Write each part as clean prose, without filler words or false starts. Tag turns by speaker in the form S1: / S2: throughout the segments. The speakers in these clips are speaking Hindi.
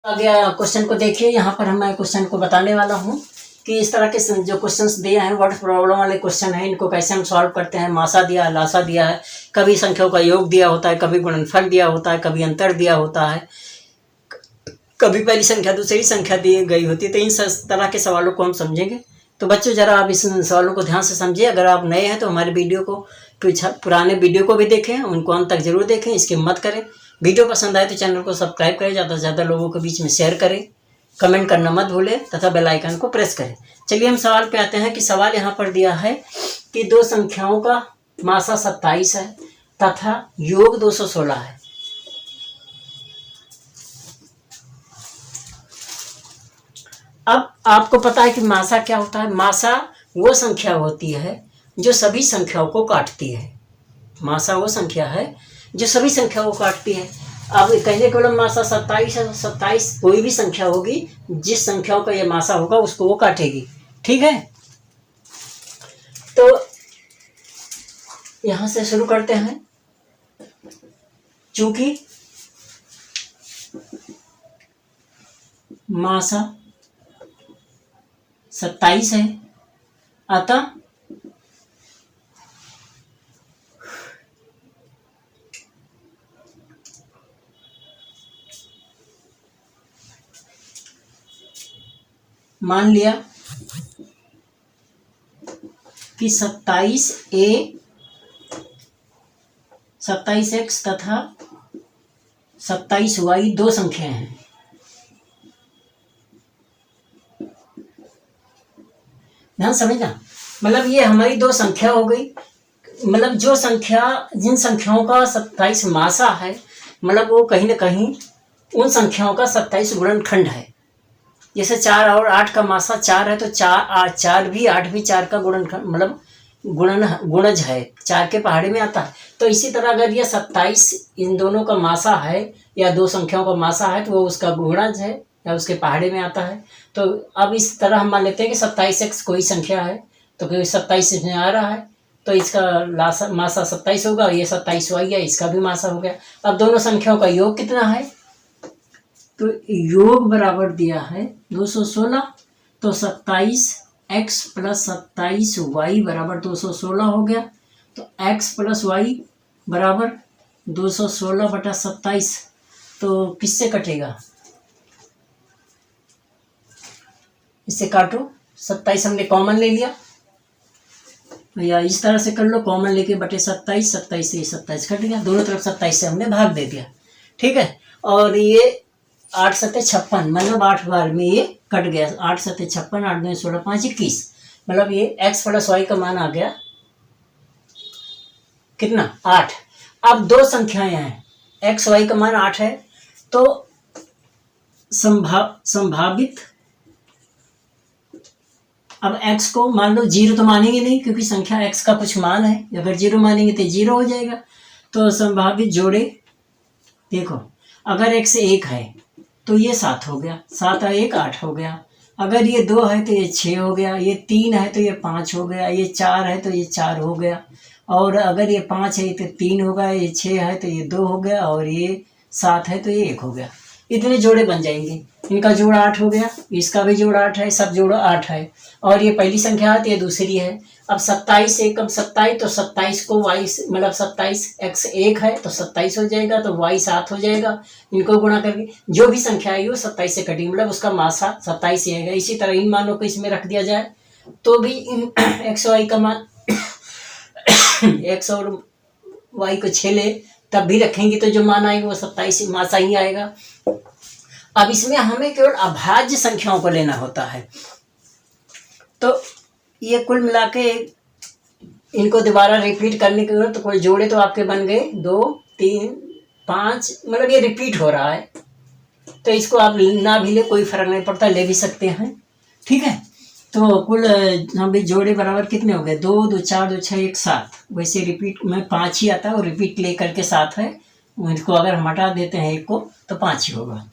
S1: आगे क्वेश्चन को देखिए। यहाँ पर मैं क्वेश्चन को बताने वाला हूँ कि इस तरह के जो क्वेश्चंस दिए हैं वर्ड प्रॉब्लम वाले क्वेश्चन हैं, इनको कैसे हम सॉल्व करते हैं। मासा दिया है, लासा दिया है, कभी संख्याओं का योग दिया होता है, कभी गुणनफल दिया होता है, कभी अंतर दिया होता है, कभी पहली संख्या दूसरी संख्या दी गई होती है। तो इन तरह के सवालों को हम समझेंगे। तो बच्चों जरा आप इस सवालों को ध्यान से समझिए। अगर आप नए हैं तो हमारे वीडियो को पुराने वीडियो को भी देखें, उनको अंत तक जरूर देखें, स्किप मत करें। वीडियो पसंद आए तो चैनल को सब्सक्राइब करें, ज़्यादा से ज़्यादा लोगों के बीच में शेयर करें, कमेंट करना मत भूलें तथा बेल आइकन को प्रेस करें। चलिए हम सवाल पे आते हैं कि सवाल यहाँ पर दिया है कि दो संख्याओं का मासा 27 है तथा योग 216 है। अब आपको पता है कि मासा क्या होता है। मासा वो संख्या होती है जो सभी संख्याओं को काटती है। मासा वो संख्या है जो सभी संख्याओं को काटती है। अब कहने के मासा 27 है, 27 कोई भी संख्या होगी जिस संख्याओं का ये मासा होगा उसको वो काटेगी। ठीक है, तो यहां से शुरू करते हैं। चूंकि मासा 27 है अतः मान लिया कि 27A 27X तथा 27Y दो संख्याएं हैं। ध्यान समझना, मतलब ये हमारी दो संख्या हो गई। मतलब जो संख्या जिन संख्याओं का 27 मासा है, मतलब वो कहीं ना कहीं उन संख्याओं का 27 गुणनखंड है। जैसे 4 और 8 का मासा 4 है तो 4 भी 8 भी 4 का गुणनखंड मतलब गुणज है, 4 के पहाड़े में आता है। तो इसी तरह अगर ये 27 इन दोनों का मासा है या दो संख्याओं का मासा है तो वो उसका गुणज है या उसके पहाड़े में आता है। तो अब इस तरह हम मान लेते हैं कि 27x कोई संख्या है, तो कोई 27 इसमें आ रहा है तो इसका मासा 27 होगा और ये 27y है, इसका भी मासा हो गया। अब दोनों संख्याओं का योग कितना है, तो योग बराबर दिया है 216। तो 27x प्लस 27y बराबर 216 हो गया। तो x प्लस y बराबर 216/27। तो किससे कटेगा, इससे काटो। 27 हमने कॉमन ले लिया या इस तरह से कर लो, कॉमन लेके बटे 27, 27 से 27 कट गया, दोनों तरफ 27 से हमने भाग दे दिया। ठीक है, और ये 8 सत्ते 56 मतलब 8 बार में ये कट गया। 8 सत्ते 56, 8 दूनी 16, 5 21, मतलब ये x प्लस वाई का मान आ गया कितना 8। अब दो संख्याएं हैं, x y का मान 8 है तो संभावित अब x को मान लो 0 तो मानेंगे नहीं क्योंकि संख्या x का कुछ मान है, अगर 0 मानेंगे तो 0 हो जाएगा। तो संभावित जोड़े देखो, अगर x 1 है तो ये 7 हो गया, 7 और 1 8 हो गया। अगर ये 2 है तो ये 6 हो गया, ये 3 है तो ये 5 हो गया, ये 4 है तो ये 4 हो गया, और अगर ये 5 है तो 3 हो गया, ये 6 है तो ये 2 हो गया, और ये 7 है तो ये 1 हो गया। इतने जोड़े बन जाएंगे। इनका जोड़ 8 हो गया, इसका भी जोड़ 8 है, सब जोड़ 8 है, और ये पहली संख्या है तो ये दूसरी है। अब 27 से कम 27, तो 27 को y मतलब 27x 1 है तो 27 हो जाएगा, तो y 7 हो जाएगा। इनको गुणा करके जो भी संख्या है वो 27 से कटी, मतलब उसका मासा 27 ही आएगा। इसी तरह इन मानों को इसमें रख दिया जाए तो भी इन x y का मान x और y को छेले तब भी रखेंगे तो जो मान आएगा वो 27 मासा ही आएगा। अब इसमें हमें केवल अभाज्य संख्याओं को लेना होता है। तो ये कुल मिला के इनको दोबारा रिपीट करने के लिए तो कोई जोड़े तो आपके बन गए 2 3 5, मतलब ये रिपीट हो रहा है तो इसको आप ना भी ले कोई फर्क नहीं पड़ता, ले भी सकते हैं। ठीक है, तो कुल हम भी जोड़े बराबर कितने हो गए, 2 2 4 2 6 1 7। वैसे रिपीट में 5 ही आता है और रिपीट ले करके 7 है। इसको अगर हम हटा देते हैं 1 को तो 5 ही होगा।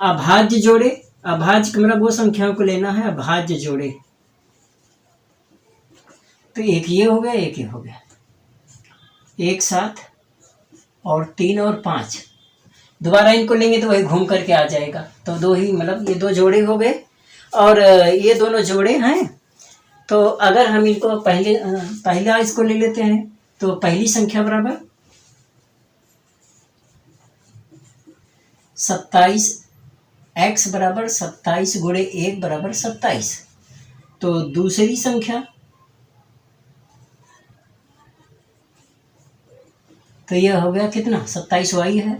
S1: अभाज्य जोड़े, अभाज्य मतलब वो संख्याओं को लेना है अभाज्य जोड़े। तो एक ये हो गया, एक ये हो गया, 1 7 और 3 और 5। दोबारा इनको लेंगे तो वही घूम करके आ जाएगा। तो दो ही मतलब ये दो जोड़े हो गए और ये दोनों जोड़े हैं। तो अगर हम इनको पहला इसको ले लेते हैं तो पहली संख्या बराबर 27, x बराबर 27 गुणे 1 बराबर 27। तो दूसरी संख्या तो यह हो गया कितना 27y है।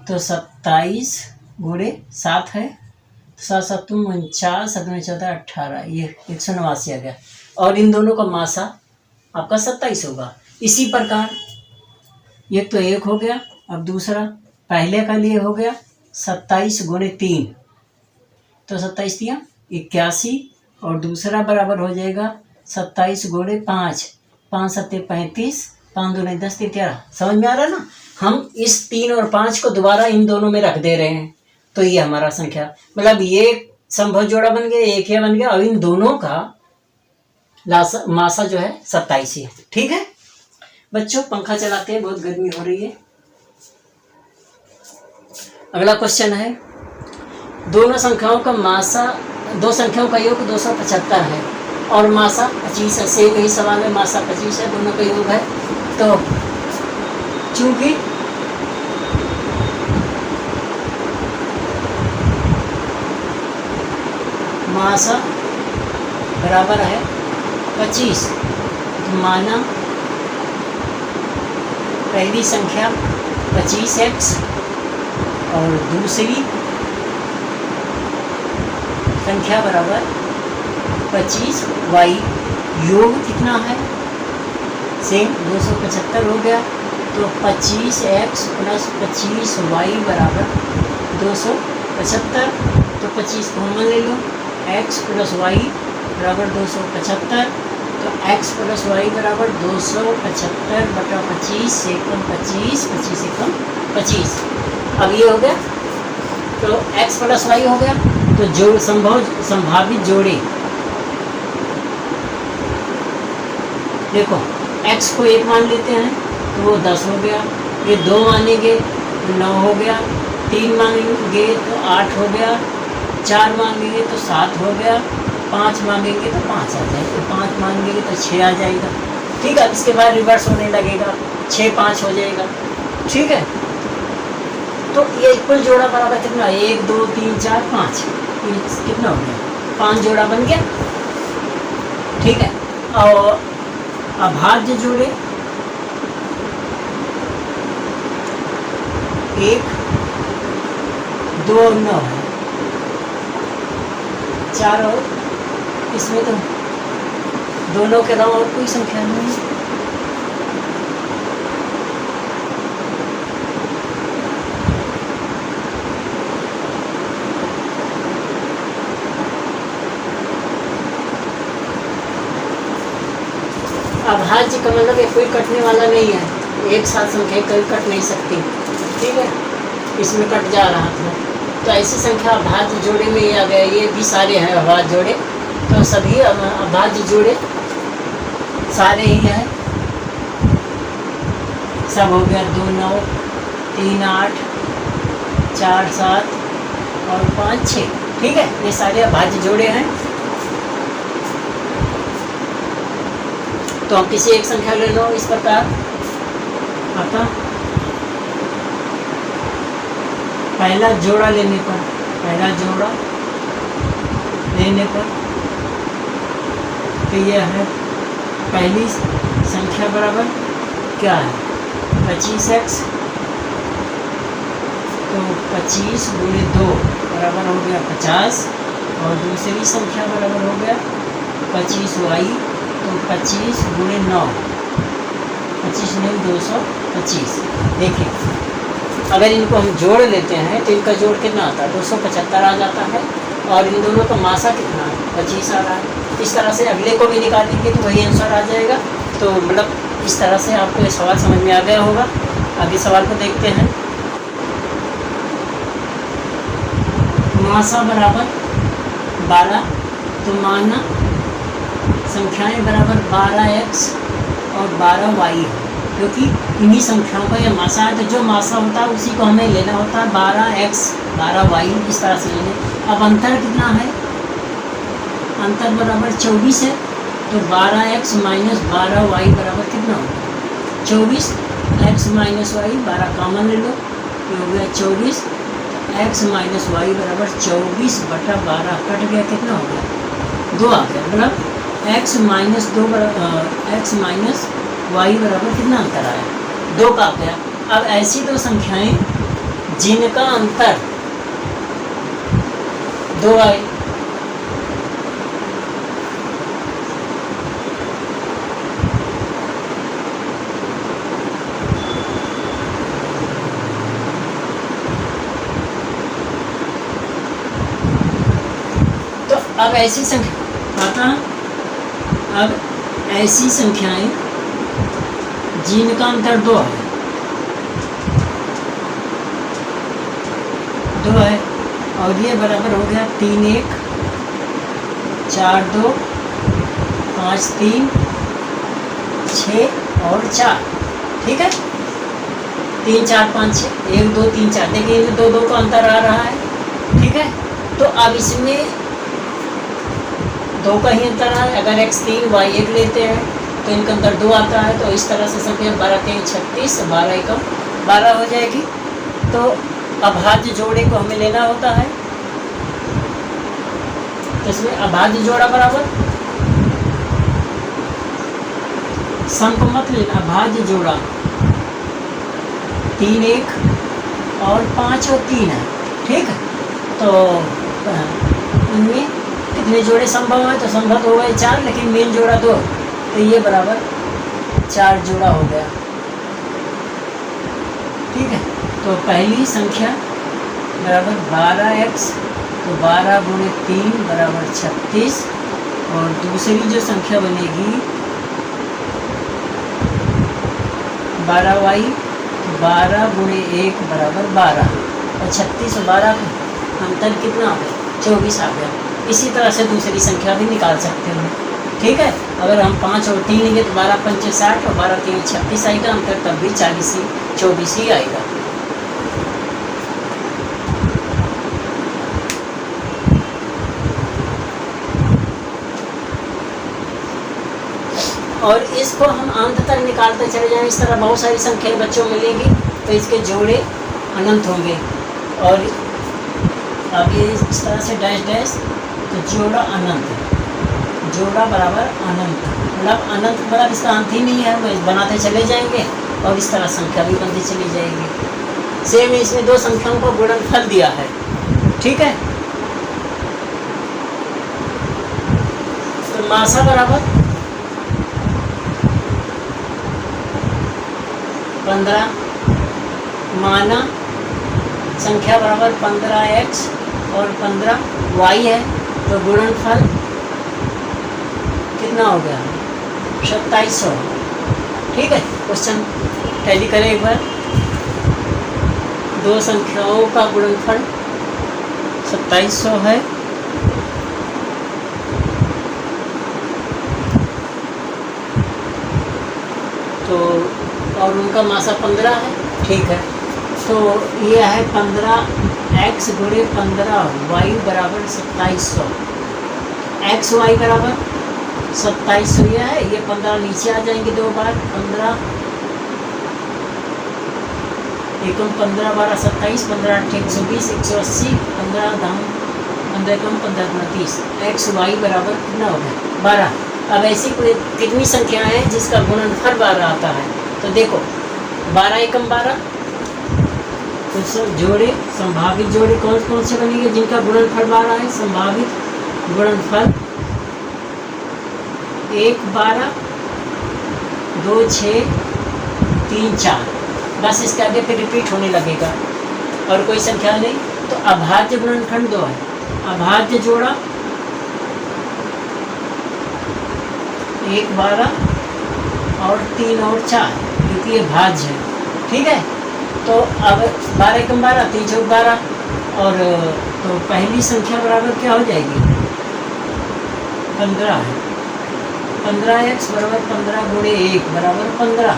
S1: तो 27 गुणे 7 है, 7 7 49, 7 14 18, ये 189 आ गया। और इन दोनों का मासा आपका 27 होगा। इसी प्रकार ये तो एक हो गया। अब दूसरा पहले का लिए हो गया 27 गुणे 3, तो 27 दिया 81 और दूसरा बराबर हो जाएगा 27 गुणे 5, 5 7 35, 5 2 10 3 13। समझ में आ रहा है ना। हम इस 3 और 5 को दोबारा इन दोनों में रख दे रहे हैं तो ये हमारा संख्या मतलब ये संभव जोड़ा बन गया, एक ही बन गया। और इन दोनों का मासा जो है 27 ही है। ठीक है बच्चों, पंखा चलाते हैं, बहुत गर्मी हो रही है। अगला क्वेश्चन है, दोनों संख्याओं का मासा, दो संख्याओं का योग 275 है और मासा 25 है। सेम यही सवाल है, मासा 25 है, दोनों का योग है। तो चूंकि मासा बराबर है 25, तो माना पहली संख्या 25x और दूसरी संख्या बराबर 25y। योग कितना है, सेम 275 हो गया। तो 25x प्लस 25y बराबर 275। तो 25 कॉमन ले लो, x प्लस y बराबर 275। तो x प्लस y बराबर 275 बटा 25 एकम 25, 25 एकम 25। अब ये हो गया, तो x प्लस y हो गया। तो जोड़ संभावित जोड़े, देखो x को 1 मान लेते हैं तो वो 10 हो गया, ये 2 मानेंगे तो 9 हो गया, 3 मांगेंगे तो 8 हो गया, 4 मांगेंगे तो 7 हो गया, 5 मांगेंगे तो 5 आ जाएगा, तो 5 मांगेंगे तो 6 आ जाएगा। ठीक है, इसके बाद रिवर्स होने लगेगा, 6 5 हो जाएगा। ठीक है, तो ये कुल जोड़ा बराबर कितना, 1 2 3 4 5, कितना हो गया, 5 जोड़ा बन गया। ठीक है, और अभाज्य जोड़े 1 2 और 9 है, 4 और इसमें तो दोनों के अलावा और कोई संख्या नहीं। अभाज्य का मतलब ये कोई कटने वाला नहीं है, एक साथ संख्या कभी कट नहीं सकती। ठीक है, इसमें कट जा रहा था, तो ऐसी संख्या अभाज्य जोड़े में ये आ गया। ये भी सारे हैं अभाज्य जोड़े, तो सभी अभाज्य जोड़े सारे ही हैं। सब हो गया, 2 9 3 8 4 7 और 5 6। ठीक है, ये सारे अभाज्य जोड़े हैं। तो हम किसी एक संख्या ले लो इस प्रकार। अतः पहला जोड़ा लेने पर तो यह है पहली संख्या बराबर क्या है, 25x। तो 25 गुणे 2 बराबर हो गया 50 और दूसरी संख्या बराबर हो गया 25y। तो 25 गुणे 9, 25 9 225। देखिए, अगर इनको हम जोड़ लेते हैं तो इनका जोड़ कितना आता है, 275 आ जाता है। और इन दोनों का मासा कितना है, 25 आ रहा है। इस तरह से अगले को भी निकालेंगे तो वही आंसर आ जाएगा। तो मतलब इस तरह से आपको ये सवाल समझ में आ गया होगा। आगे सवाल को देखते हैं। मासा बराबर 12, तो माना संख्याएं बराबर 12x और 12y है। तो क्योंकि इन्हीं संख्याओं का यह मासा है। तो जो मासा होता है उसी को हमें लेना होता है, 12x 12y इस तरह से लेने। अब अंतर कितना है, अंतर बराबर 24 है, तो 12x माइनस 12y बराबर कितना होगा 24। x माइनस वाई 12 कॉमन ले लो, ये हो गया 24। x माइनस वाई बराबर 24/12 कट गया, कितना हो गया 2 आ गया। मतलब x minus 2 x minus Y बराबर कितना अंतर आया 2 का आ गया। अब ऐसी दो संख्याएं जिनका अंतर 2 आए, तो अब ऐसी संख्या आता, अब ऐसी संख्याएं जिनका अंतर 2 है, 2 है, और ये बराबर हो गया 3 1 4 2 5 3 6 और 4, ठीक है 3 4 5 6 1 2 3 4, देखिए 2 2 का अंतर आ रहा है, ठीक है। तो अब इसमें 2 का ही अंतर है। अगर x 3 y 1 लेते हैं तो इनका अंतर 2 आता है। तो इस तरह से संख्या 12 3 36, 12 एकम 12 हो जाएगी। तो अभाज्य जोड़े को हमें लेना होता है, तो इसमें अभाज्य जोड़ा बराबर सम को मत लेना, अभाज्य जोड़ा 3 1 और 5 और 3 है, ठीक है। तो इनमें कितने जोड़े संभव है, तो संभव हो गए 4, लेकिन मेन जोड़ा 2, तो ये बराबर 4 जोड़ा हो गया, ठीक है। तो पहली संख्या बराबर 12x, तो 12 गुणे 3 बराबर 36, और दूसरी जो संख्या बनेगी 12y, 12 गुणे 1 बराबर 12, और 36 और 12 का अंतर कितना आ गया 24 आ गया। इसी तरह से दूसरी संख्या भी निकाल सकते हैं, ठीक है। अगर हम 5 और 3 लेंगे तो 12 5 60 और 12 3 36 आएगा, अंतर तब भी 24 ही आएगा। और इसको हम अंत तक निकालते चले जाएं, इस तरह बहुत सारी संख्याएं बच्चों मिलेंगी, तो इसके जोड़े अनंत होंगे। और अब ये इस तरह से डैश डैश, तो जोड़ा अनंत, जोड़ा बराबर अनंत, मतलब अनंत मतलब इसका अंत ही नहीं है, वो बनाते चले जाएंगे और इस तरह संख्या भी बनती चली जाएगी। सेम इसमें 2 संख्याओं का गुणनफल दिया है, ठीक है। तो मासा बराबर 15, माना संख्या बराबर 15x और 15y है, तो गुणनफल कितना हो गया 2700, ठीक है। क्वेश्चन टैली करें एक बार, 2 संख्याओं का गुणनफल 2700 है, तो और उनका मासा 15 है, ठीक है। तो ये है 15x गुणे 15y बराबर 2700, एक्स वाई बराबर 2700 यह है, ये 15 नीचे आ जाएंगे 2 बार, 15 एकम 15 12 27, 15 8 120, 180, 15 दाम 15 कम 15 29, एक्स वाई बराबर कितना हो गया 12। अब ऐसी कोई कितनी संख्याएं हैं जिसका गुणनफल 12 आता है, तो देखो 12 एकम 12, तो सब जोड़े संभावित जोड़े कौन कौन से बनेंगे जिनका गुणनफल 12 है। संभावित गुणनफल 1 12 2 6 3 4, बस इसके आगे फिर रिपीट होने लगेगा और कोई संख्या नहीं। तो अभाज्य गुणनखंड 2 है, अभाज्य जोड़ा 1 12 और 3 और 4, क्योंकि ये भाज्य है, ठीक है। तो अब 12 एकम 12 3 चौक 12, और तो पहली संख्या बराबर क्या हो जाएगी 15 है, 15x बराबर 15 गुणे 1 बराबर 15,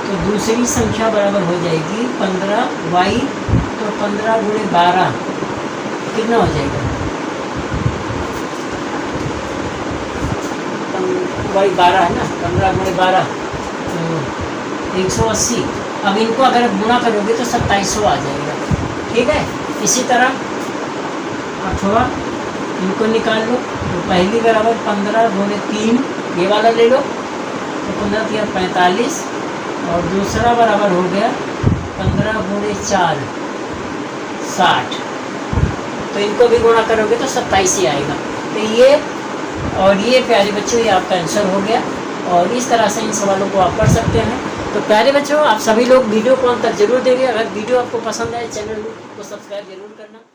S1: तो दूसरी संख्या बराबर हो जाएगी 15y, तो 15 गुणे 12 कितना हो जाएगा? y 12 है ना, 15 गुणे 12 तो 180। अब इनको अगर गुणा करोगे तो 2700 आ जाएगा। ठीक है, इसी तरह अथवा इनको निकाल लो, तो पहली बराबर 15 गुणे 3 ये वाला ले लो, तो 15 3 45, और दूसरा बराबर हो गया 15 गुणे 4 60। तो इनको भी गुणा करोगे तो 27 ही आएगा। तो ये और ये प्यारे बच्चों ये आपका आंसर हो गया। और इस तरह से इन सवालों को आप पढ़ सकते हैं। तो प्यारे बच्चों आप सभी लोग वीडियो को अंत तक जरूर देखिए। अगर वीडियो आपको पसंद आए चैनल को सब्सक्राइब जरूर करना।